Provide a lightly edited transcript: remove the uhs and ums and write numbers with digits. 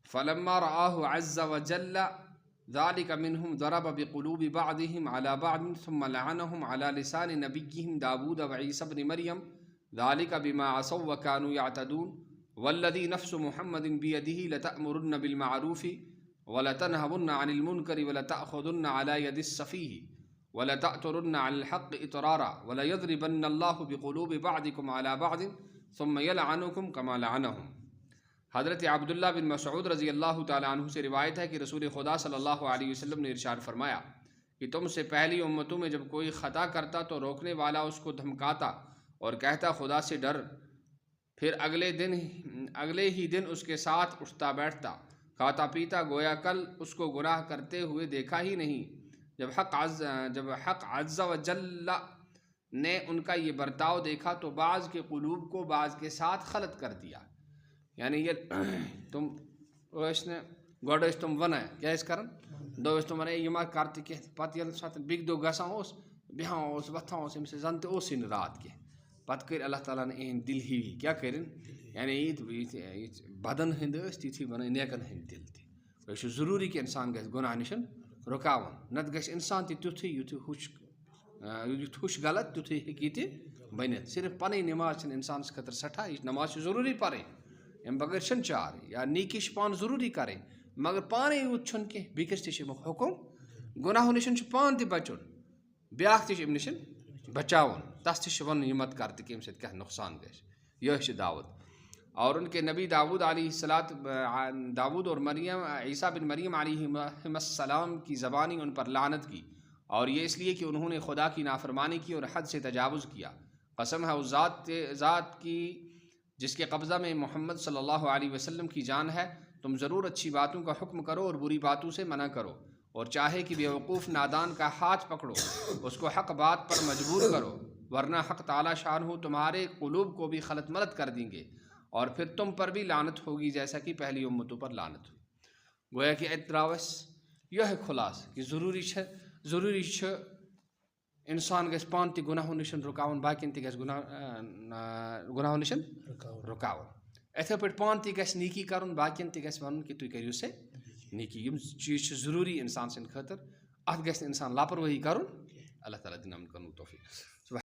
فلما رآه عز وجل ذلك منهم ضرب بقلوب بعضهم على بعض ثم لعنهم على لسان نبيهم داود وعيسى بن مريم ذلك بما عصوا وكانوا يعتدون والذي نفس محمد بيده لتأمرن بالمعروف ولتنهون عن المنكر ولتأخذن على يد السفيه ولتأترن على الحق إطرارا وليضربن الله بقلوب بعضكم على بعض ثم يلعنكم كما لعنهم۔ حضرت عبداللہ بن مسعود رضی اللہ تعالیٰ عنہ سے روایت ہے کہ رسول خدا صلی اللہ علیہ وسلم نے ارشاد فرمایا کہ تم سے پہلی امتوں میں جب کوئی خطا کرتا تو روکنے والا اس کو دھمکاتا اور کہتا خدا سے ڈر، پھر اگلے ہی دن اس کے ساتھ اٹھتا بیٹھتا، کھاتا پیتا، گویا کل اس کو گناہ کرتے ہوئے دیکھا ہی نہیں۔ جب حق عز و جل نے ان کا یہ برتاؤ دیکھا تو بعض کے قلوب کو بعض کے ساتھ خلط کر دیا، یعنی یہ تم گوڑ تم ون کیا کرن دس تم یہ ما کرتے کی پتہ یل سات بیک دو گسان بیہان وتھان امس زن تو رات کی پتہ کر اللہ تعالیٰ نے اہم دل ہی کیا کرن، یعنی یہ بدن ہند تھی بن نیکن ہند دل تہ یہ ضروری کہ انسان گھس گناہ نشن رکاون، نت گھس انسان تہ تیتھے یُتھ ہوش غلط تیتھے ہیکی تہ بنت۔ صرف پنٕنۍ نماز چھنہٕ انسانس خٲطرٕ سٹھا، یہ نماز ضروری پرٕنۍ ام بغیر چھن چار یا نیکی پان ضروری کریں، مگر پانے یوت چھن کہ بیکس تہ حکم گناہو نشن پان تہ بچن، بیاکھ تہ ام نشن بچاون، تس تہ ون یہ مت کر کہ ام سۭتۍ کیا نقصان گژھِ۔ یہ دعوت۔ اور ان کے نبی داود داود اور مریم عیسیٰ بن مریم علیہ السلام کی زبانی ان پر لعنت کی، اور یہ اس لیے کہ انہوں نے خدا کی نافرمانی کی اور حد سے تجاوز کیا۔ قسم ہے اس ذات کی جس کے قبضہ میں محمد صلی اللہ علیہ وسلم کی جان ہے، تم ضرور اچھی باتوں کا حکم کرو اور بری باتوں سے منع کرو، اور چاہے کہ بیوقوف نادان کا ہاتھ پکڑو اس کو حق بات پر مجبور کرو، ورنہ حق تعالی شان تمہارے قلوب کو بھی خلط ملط کر دیں گے، اور پھر تم پر بھی لعنت ہوگی جیسا کہ پہلی امتوں پر لعنت ہوئی۔ گویا کہ اتراوس یہ خلاص کہ ضروری انسان گھس پان تہ گناہو نشن رکاون، باقین تہ گھس گناہو نشن رکاون، اتھے پٲٹھۍ پان تہ گھس نیکی کرن، باقین تہ گھس ونن کہ تُہۍ کٔرِو سے نیکی۔ یم چیز چھِ ضروری انسان سٕنٛدِ خٲطرٕ، اتھ گژھِ نہٕ انسان لاپروٲہی کرُن۔ اللہ تعالیٰ دِنہٕ یمن کرنُک توفیق۔